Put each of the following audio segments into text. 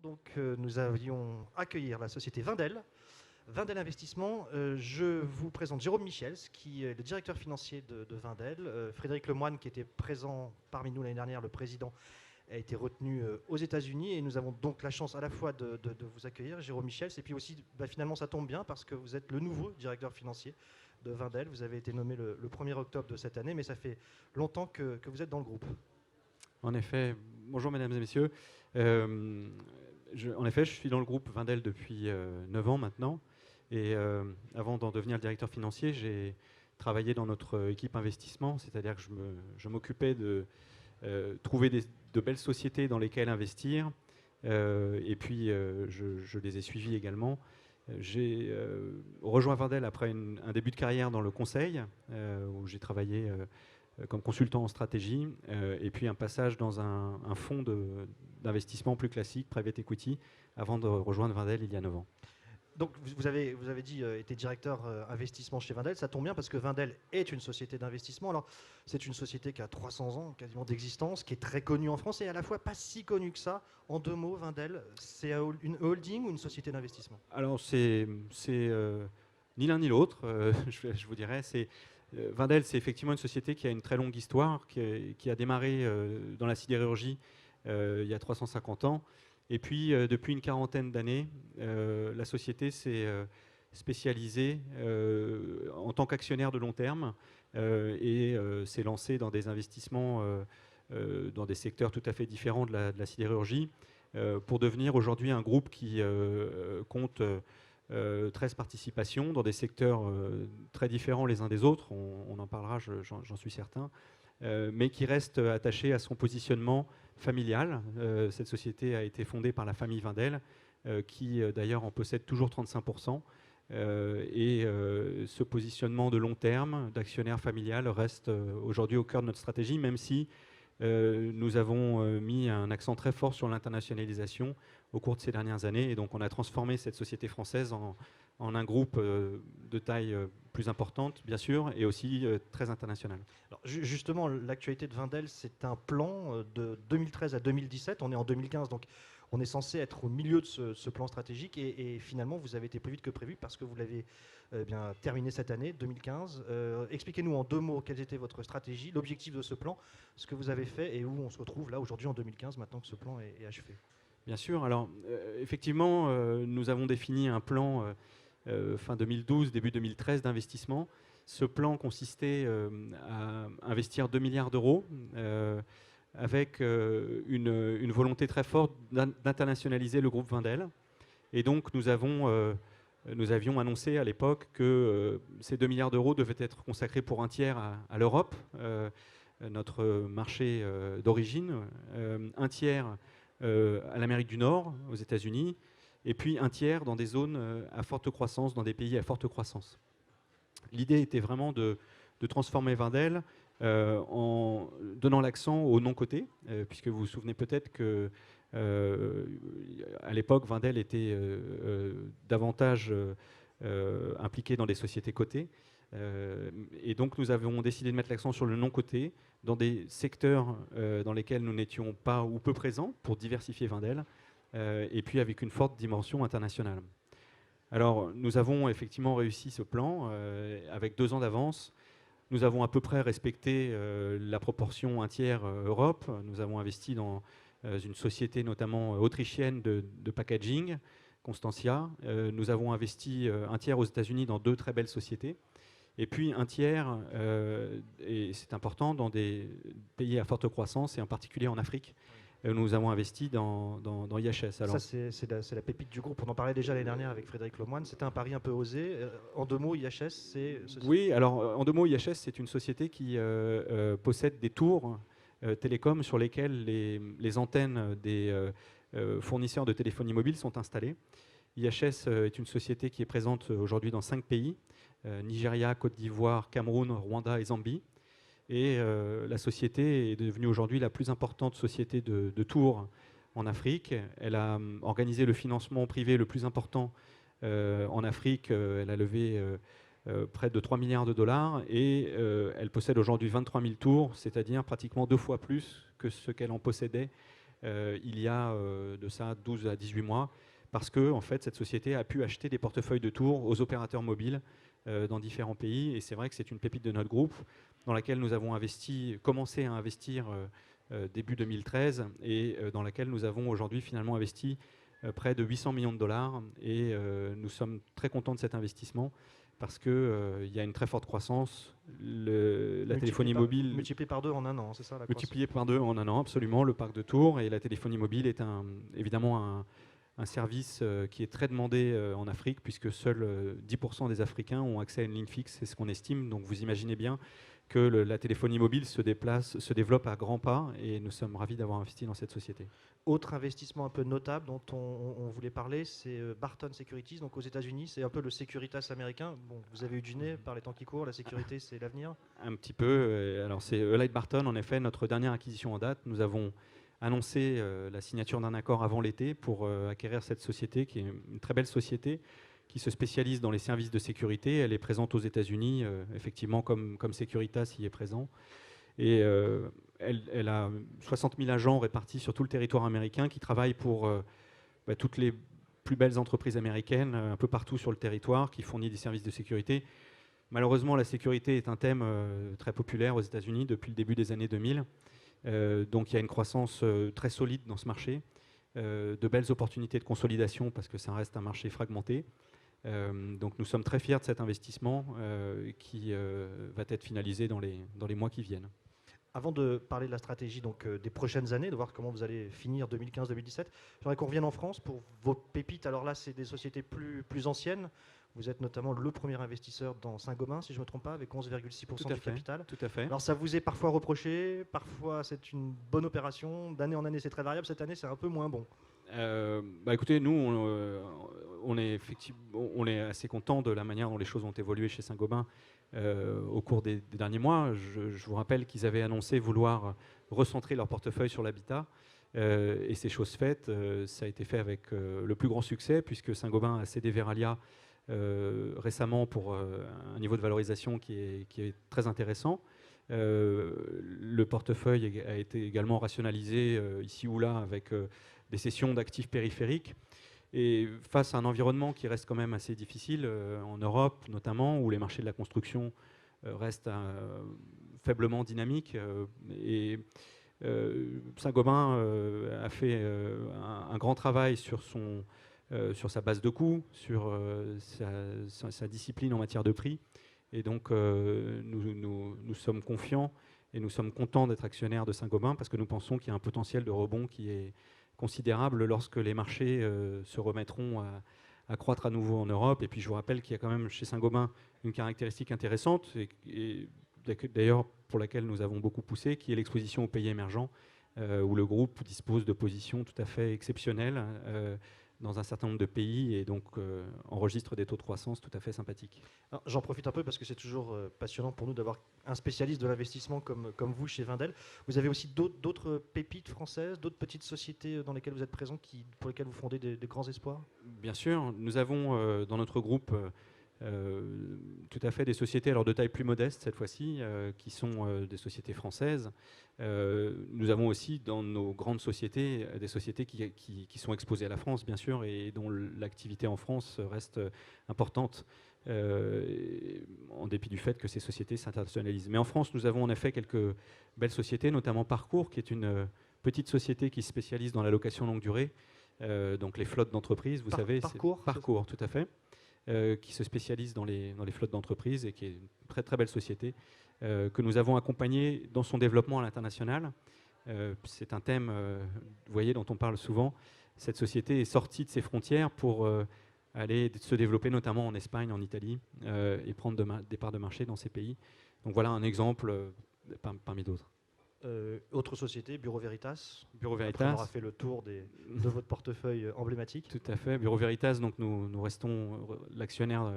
Donc, nous avions accueillir la société Wendel. Wendel Investissement, je vous présente Jérôme Michels, qui est le directeur financier de Wendel. Frédéric Lemoine, qui était présent parmi nous l'année dernière, le président, a été retenu aux États-Unis. Et nous avons donc la chance à la fois de vous accueillir, Jérôme Michels, et puis aussi, finalement, ça tombe bien parce que vous êtes le nouveau directeur financier de Wendel. Vous avez été nommé le 1er octobre de cette année, mais ça fait longtemps que vous êtes dans le groupe. En effet, bonjour mesdames et messieurs. En effet, je suis dans le groupe Wendel depuis 9 ans maintenant. Et avant d'en devenir le directeur financier, j'ai travaillé dans notre équipe investissement, c'est-à-dire que je m'occupais de trouver de belles sociétés dans lesquelles investir. Et puis, je les ai suivies également. J'ai rejoint Wendel après un début de carrière dans le conseil, où j'ai travaillé comme consultant en stratégie, et puis un passage dans un fonds d'investissement plus classique, private equity, avant de rejoindre Wendel il y a 9 ans. Donc vous avez dit été directeur investissement chez Wendel, ça tombe bien parce que Wendel est une société d'investissement. Alors c'est une société qui a 300 ans quasiment d'existence, qui est très connue en France et à la fois pas si connue que ça. En 2 mots, Wendel, c'est une holding ou une société d'investissement? Alors c'est ni l'un ni l'autre, je vous dirais. Wendel, c'est effectivement une société qui a une très longue histoire, qui a démarré dans la sidérurgie il y a 350 ans. Et puis, depuis une quarantaine d'années, la société s'est spécialisée en tant qu'actionnaire de long terme et s'est lancée dans des investissements dans des secteurs tout à fait différents de la sidérurgie pour devenir aujourd'hui un groupe qui compte 13 participations dans des secteurs très différents les uns des autres. On en parlera, j'en suis certain. Mais qui reste attaché à son positionnement familial. Cette société a été fondée par la famille Wendel, qui d'ailleurs en possède toujours 35%. Et ce positionnement de long terme, d'actionnaire familial, reste aujourd'hui au cœur de notre stratégie, même si nous avons mis un accent très fort sur l'internationalisation au cours de ces dernières années. Et donc on a transformé cette société française en un groupe de taille plus importante, bien sûr, et aussi très international. Alors, justement, l'actualité de Wendel, c'est un plan de 2013 à 2017. On est en 2015, donc on est censé être au milieu de ce plan stratégique. Et finalement, vous avez été plus vite que prévu parce que vous l'avez bien terminé cette année, 2015. Expliquez-nous en 2 mots quelle était votre stratégie, l'objectif de ce plan, ce que vous avez fait et où on se retrouve là aujourd'hui en 2015, maintenant que ce plan est achevé. Bien sûr. Alors, effectivement, nous avons défini un plan fin 2012, début 2013 d'investissement. Ce plan consistait à investir 2 milliards d'euros avec une volonté très forte d'internationaliser le groupe Wendel. Et donc, nous avions annoncé à l'époque que ces 2 milliards d'euros devaient être consacrés pour un tiers à l'Europe, notre marché d'origine, un tiers à l'Amérique du Nord, aux États-Unis, et puis un tiers dans des zones à forte croissance, dans des pays à forte croissance. L'idée était vraiment de transformer Wendel en donnant l'accent au non-coté, puisque vous vous souvenez peut-être que à l'époque, Wendel était davantage impliqué dans des sociétés cotées. Et donc nous avons décidé de mettre l'accent sur le non-coté dans des secteurs dans lesquels nous n'étions pas ou peu présents pour diversifier Wendel, et puis avec une forte dimension internationale. Alors nous avons effectivement réussi ce plan avec 2 ans d'avance. Nous avons à peu près respecté la proportion un tiers Europe. Nous avons investi dans une société notamment autrichienne de packaging, Constantia. Nous avons investi un tiers aux États-Unis dans 2 très belles sociétés. Et puis un tiers, et c'est important, dans des pays à forte croissance, et en particulier en Afrique. Nous avons investi dans IHS. Alors, ça, c'est la pépite du groupe. On en parlait déjà l'année dernière avec Frédéric Lemoine. C'était un pari un peu osé. En 2 mots, IHS, c'est... Oui, alors en 2 mots, IHS, c'est une société qui possède des tours télécom sur lesquelles les antennes des fournisseurs de téléphonie mobile sont installées. IHS est une société qui est présente aujourd'hui dans 5 pays, Nigeria, Côte d'Ivoire, Cameroun, Rwanda et Zambie. Et la société est devenue aujourd'hui la plus importante société de tours en Afrique. Elle a organisé le financement privé le plus important en Afrique. Elle a levé près de 3 milliards de dollars et elle possède aujourd'hui 23 000 tours, c'est-à-dire pratiquement 2 fois plus que ce qu'elle en possédait il y a de ça 12 à 18 mois, parce que en fait, cette société a pu acheter des portefeuilles de tours aux opérateurs mobiles dans différents pays. Et c'est vrai que c'est une pépite de notre groupe dans laquelle nous avons commencé à investir début 2013 et dans laquelle nous avons aujourd'hui finalement investi près de 800 millions de dollars. Et nous sommes très contents de cet investissement parce qu'il y a une très forte croissance. La téléphonie mobile... Multiplié par 2 en un an, c'est ça la Multiplié par 2 en un an, absolument, le parc de Tours. Et la téléphonie mobile est évidemment un service qui est très demandé en Afrique, puisque seuls 10% des Africains ont accès à une ligne fixe, c'est ce qu'on estime. Donc vous imaginez bien que la téléphonie mobile se développe à grands pas, et nous sommes ravis d'avoir investi dans cette société. Autre investissement un peu notable dont on voulait parler, c'est Barton Securities, donc aux États-Unis. C'est un peu le Securitas américain. Bon, vous avez eu du nez par les temps qui courent, la sécurité, c'est l'avenir. Un petit peu. Alors c'est Allied Barton, en effet, notre dernière acquisition en date. Nous avons annoncé la signature d'un accord avant l'été pour acquérir cette société, qui est une très belle société, qui se spécialise dans les services de sécurité. Elle est présente aux États-Unis, effectivement, comme Securitas y est présent. Et elle a 60 000 agents répartis sur tout le territoire américain qui travaillent pour toutes les plus belles entreprises américaines, un peu partout sur le territoire, qui fournissent des services de sécurité. Malheureusement, la sécurité est un thème très populaire aux États-Unis depuis le début des années 2000. Donc il y a une croissance très solide dans ce marché, de belles opportunités de consolidation parce que ça reste un marché fragmenté. Donc nous sommes très fiers de cet investissement qui va être finalisé dans les mois qui viennent. Avant de parler de la stratégie des prochaines années, de voir comment vous allez finir 2015-2017, j'aimerais qu'on revienne en France pour vos pépites. Alors là, c'est des sociétés plus anciennes. Vous êtes notamment le premier investisseur dans Saint-Gobain, si je ne me trompe pas, avec 11,6% du capital. Tout à fait. Alors ça vous est parfois reproché, parfois c'est une bonne opération. D'année en année, c'est très variable. Cette année, c'est un peu moins bon. Écoutez, nous, on est assez content de la manière dont les choses ont évolué chez Saint-Gobain au cours des derniers mois. Je vous rappelle qu'ils avaient annoncé vouloir recentrer leur portefeuille sur l'habitat. Et c'est chose faite. Ça a été fait avec le plus grand succès, puisque Saint-Gobain a cédé Veralia récemment pour un niveau de valorisation qui est très intéressant. Le portefeuille a été également rationalisé ici ou là avec des cessions d'actifs périphériques. Et face à un environnement qui reste quand même assez difficile en Europe notamment, où les marchés de la construction restent faiblement dynamiques, Saint-Gobain a fait un grand travail sur sa base de coûts, sur sa discipline en matière de prix. Et donc nous sommes confiants et nous sommes contents d'être actionnaires de Saint-Gobain parce que nous pensons qu'il y a un potentiel de rebond qui est considérable lorsque les marchés se remettront à croître à nouveau en Europe. Et puis je vous rappelle qu'il y a quand même chez Saint-Gobain une caractéristique intéressante, et d'ailleurs pour laquelle nous avons beaucoup poussé, qui est l'exposition aux pays émergents, où le groupe dispose de positions tout à fait exceptionnelles dans un certain nombre de pays, et donc enregistre des taux de croissance tout à fait sympathiques. J'en profite un peu parce que c'est toujours passionnant pour nous d'avoir un spécialiste de l'investissement comme vous chez Wendel. Vous avez aussi d'autres pépites françaises, d'autres petites sociétés dans lesquelles vous êtes présent, pour lesquelles vous fondez des grands espoirs? Bien sûr, nous avons dans notre groupe tout à fait des sociétés, alors de taille plus modeste cette fois-ci, qui sont des sociétés françaises. Nous avons aussi dans nos grandes sociétés des sociétés qui sont exposées à la France, bien sûr, et dont l'activité en France reste importante, en dépit du fait que ces sociétés s'internationalisent. Mais en France, nous avons en effet quelques belles sociétés, notamment Parcours, qui est une petite société qui se spécialise dans la location longue durée, donc les flottes d'entreprises, vous savez. Parcours, tout à fait. Qui se spécialise dans les flottes d'entreprises et qui est une très très belle société que nous avons accompagnée dans son développement à l'international. C'est un thème, vous voyez, dont on parle souvent. Cette société est sortie de ses frontières pour aller se développer notamment en Espagne, en Italie, et prendre des parts de marché dans ces pays. Donc voilà un exemple parmi d'autres. Autre société, Bureau Veritas. Bureau Veritas. Après, on aura fait le tour de votre portefeuille emblématique. Tout à fait. Bureau Veritas, donc nous restons l'actionnaire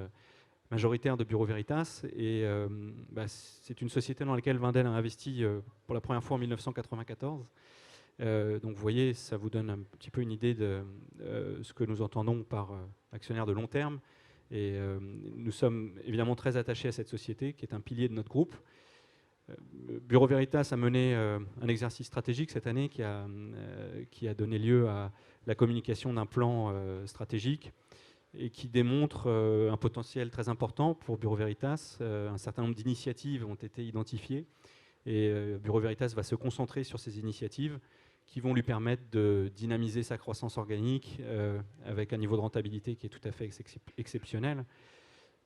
majoritaire de Bureau Veritas. Et c'est une société dans laquelle Wendel a investi pour la première fois en 1994. Donc vous voyez, ça vous donne un petit peu une idée de ce que nous entendons par actionnaire de long terme. Et nous sommes évidemment très attachés à cette société qui est un pilier de notre groupe. Bureau Veritas a mené un exercice stratégique cette année qui a donné lieu à la communication d'un plan stratégique et qui démontre un potentiel très important pour Bureau Veritas. Un certain nombre d'initiatives ont été identifiées et Bureau Veritas va se concentrer sur ces initiatives qui vont lui permettre de dynamiser sa croissance organique avec un niveau de rentabilité qui est tout à fait exceptionnel.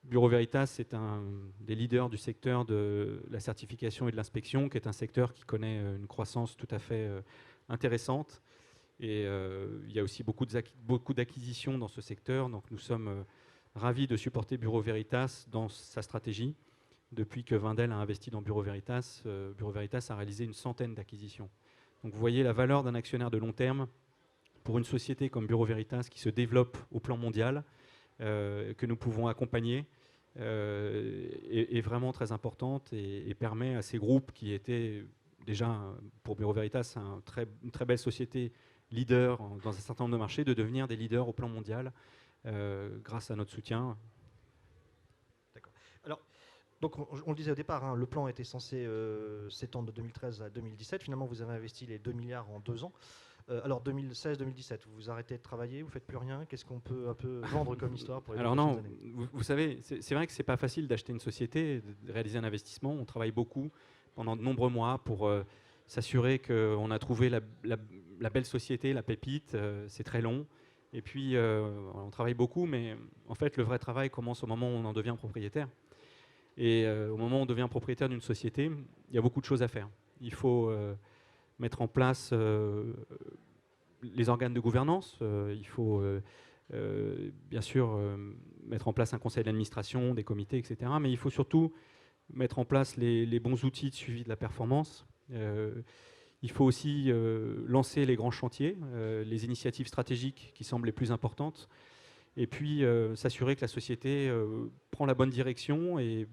Bureau Veritas est un des leaders du secteur de la certification et de l'inspection, qui est un secteur qui connaît une croissance tout à fait intéressante. Et il y a aussi beaucoup d'acquisitions dans ce secteur. Donc nous sommes ravis de supporter Bureau Veritas dans sa stratégie. Depuis que Wendel a investi dans Bureau Veritas a réalisé une centaine d'acquisitions. Donc vous voyez la valeur d'un actionnaire de long terme pour une société comme Bureau Veritas qui se développe au plan mondial, que nous pouvons accompagner, est vraiment très importante et permet à ces groupes qui étaient déjà, pour Bureau Veritas, une très belle société leader dans un certain nombre de marchés, de devenir des leaders au plan mondial grâce à notre soutien. D'accord. Alors, donc on le disait au départ, hein, le plan était censé s'étendre de 2013 à 2017. Finalement, vous avez investi les 2 milliards en 2 ans. Alors 2016-2017, vous arrêtez de travailler, vous faites plus rien. Qu'est-ce qu'on peut un peu vendre comme histoire pour les Alors prochaines non, années? vous savez, c'est vrai que c'est pas facile d'acheter une société, de réaliser un investissement. On travaille beaucoup pendant de nombreux mois pour s'assurer qu'on a trouvé la belle société, la pépite. C'est très long. Et puis on travaille beaucoup, mais en fait le vrai travail commence au moment où on en devient propriétaire. Et au moment où on devient propriétaire d'une société, il y a beaucoup de choses à faire. Il faut mettre en place les organes de gouvernance. Il faut bien sûr mettre en place un conseil d'administration, des comités, etc. Mais il faut surtout mettre en place les bons outils de suivi de la performance. Il faut aussi lancer les grands chantiers, les initiatives stratégiques qui semblent les plus importantes, et puis s'assurer que la société prend la bonne direction et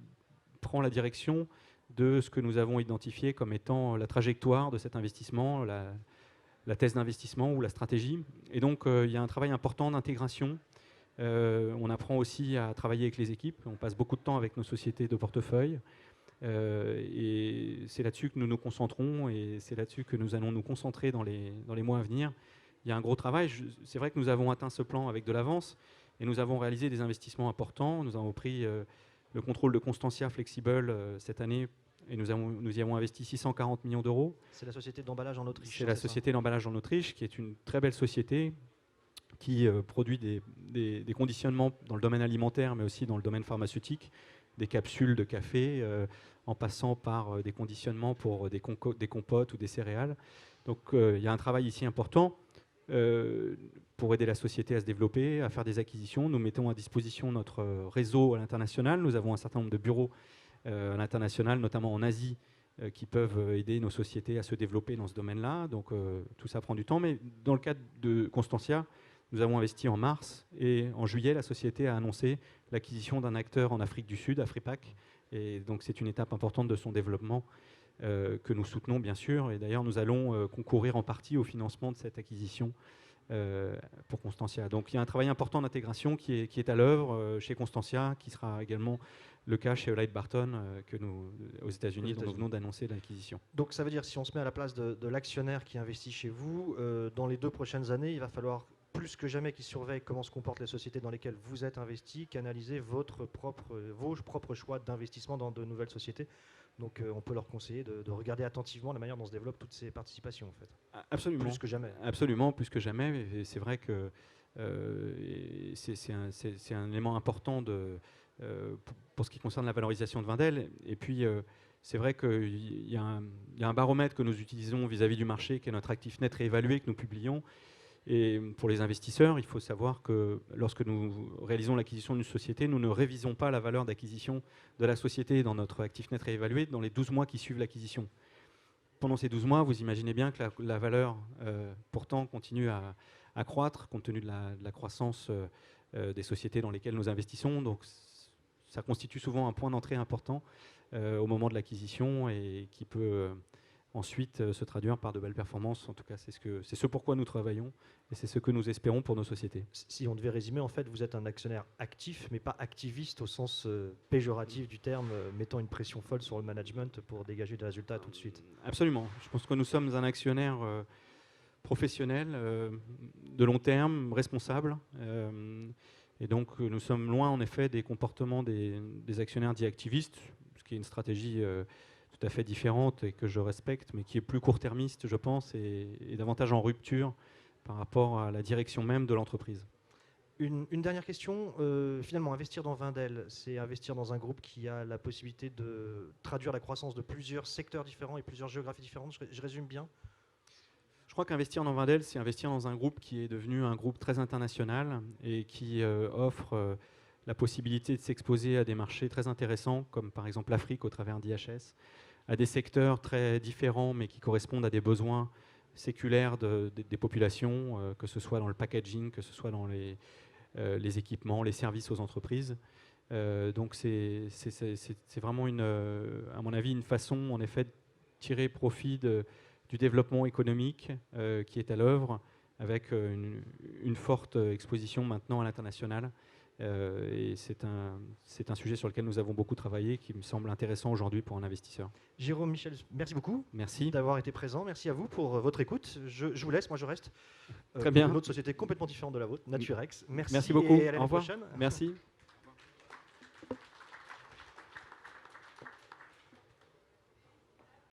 prend la direction de ce que nous avons identifié comme étant la trajectoire de cet investissement, la thèse d'investissement ou la stratégie. Et donc, il y a un travail important d'intégration. On apprend aussi à travailler avec les équipes. On passe beaucoup de temps avec nos sociétés de portefeuille. Et c'est là-dessus que nous nous concentrons et c'est là-dessus que nous allons nous concentrer dans les mois à venir. Il y a un gros travail. C'est vrai que nous avons atteint ce plan avec de l'avance et nous avons réalisé des investissements importants. Nous avons pris le contrôle de Constantia Flexible cette année et nous y avons investi 640 millions d'euros. C'est la société d'emballage en Autriche. C'est la société d'emballage en Autriche, qui est une très belle société qui produit des conditionnements dans le domaine alimentaire, mais aussi dans le domaine pharmaceutique, des capsules de café, en passant par des conditionnements pour des compotes ou des céréales. Donc il y a un travail ici important pour aider la société à se développer, à faire des acquisitions. Nous mettons à disposition notre réseau à l'international. Nous avons un certain nombre de bureaux à l'international, notamment en Asie, qui peuvent aider nos sociétés à se développer dans ce domaine-là. Donc tout ça prend du temps. Mais dans le cadre de Constantia, nous avons investi en mars et en juillet, la société a annoncé l'acquisition d'un acteur en Afrique du Sud, Afripac. Et donc c'est une étape importante de son développement que nous soutenons bien sûr. Et d'ailleurs, nous allons concourir en partie au financement de cette acquisition pour Constantia. Donc il y a un travail important d'intégration qui est à l'œuvre chez Constantia, qui sera également le cas chez Light Barton aux États-Unis, dont nous venons d'annoncer l'acquisition. Donc ça veut dire, si on se met à la place de l'actionnaire qui investit chez vous, dans les 2 prochaines années, il va falloir plus que jamais qu'il surveille comment se comportent les sociétés dans lesquelles vous êtes investi, qu'analyser vos propres choix d'investissement dans de nouvelles sociétés. Donc on peut leur conseiller de regarder attentivement la manière dont se développent toutes ces participations, en fait. Absolument. Plus que jamais. Absolument, plus que jamais. Et c'est vrai que c'est un élément important pour ce qui concerne la valorisation de Wendel. Et puis, c'est vrai qu'il y a un baromètre que nous utilisons vis-à-vis du marché, qui est notre actif net réévalué, que nous publions. Et pour les investisseurs, il faut savoir que lorsque nous réalisons l'acquisition d'une société, nous ne révisons pas la valeur d'acquisition de la société dans notre actif net réévalué dans les 12 mois qui suivent l'acquisition. Pendant ces 12 mois, vous imaginez bien que la valeur, pourtant, continue à croître compte tenu de la croissance des sociétés dans lesquelles nous investissons. Donc, ça constitue souvent un point d'entrée important au moment de l'acquisition et qui peut ensuite se traduire par de belles performances. En tout cas, c'est ce pourquoi nous travaillons et c'est ce que nous espérons pour nos sociétés. Si on devait résumer, en fait, vous êtes un actionnaire actif, mais pas activiste au sens péjoratif du terme, mettant une pression folle sur le management pour dégager des résultats tout de suite. Absolument. Je pense que nous sommes un actionnaire professionnel, de long terme, responsable. Et donc, nous sommes loin, en effet, des comportements des actionnaires dits activistes, ce qui est une stratégie tout à fait différente et que je respecte, mais qui est plus court-termiste, je pense, et davantage en rupture par rapport à la direction même de l'entreprise. Une dernière question. Finalement, investir dans Wendel, c'est investir dans un groupe qui a la possibilité de traduire la croissance de plusieurs secteurs différents et plusieurs géographies différentes. Je résume bien. Je crois qu'investir dans Wendel, c'est investir dans un groupe qui est devenu un groupe très international et qui offre la possibilité de s'exposer à des marchés très intéressants, comme par exemple l'Afrique au travers d'IHS, à des secteurs très différents mais qui correspondent à des besoins séculaires des populations, que ce soit dans le packaging, que ce soit dans les équipements, les services aux entreprises. Donc c'est vraiment, à mon avis, une façon en effet de tirer profit du développement économique qui est à l'œuvre, avec une forte exposition maintenant à l'international. Et c'est un sujet sur lequel nous avons beaucoup travaillé, qui me semble intéressant aujourd'hui pour un investisseur. Jérôme Michel, merci beaucoup d'avoir été présent. Merci à vous pour votre écoute. Je vous laisse, moi je reste. Très bien. Une autre société complètement différente de la vôtre, Naturex. Merci beaucoup. Et à l'année Au revoir. prochaine. Merci.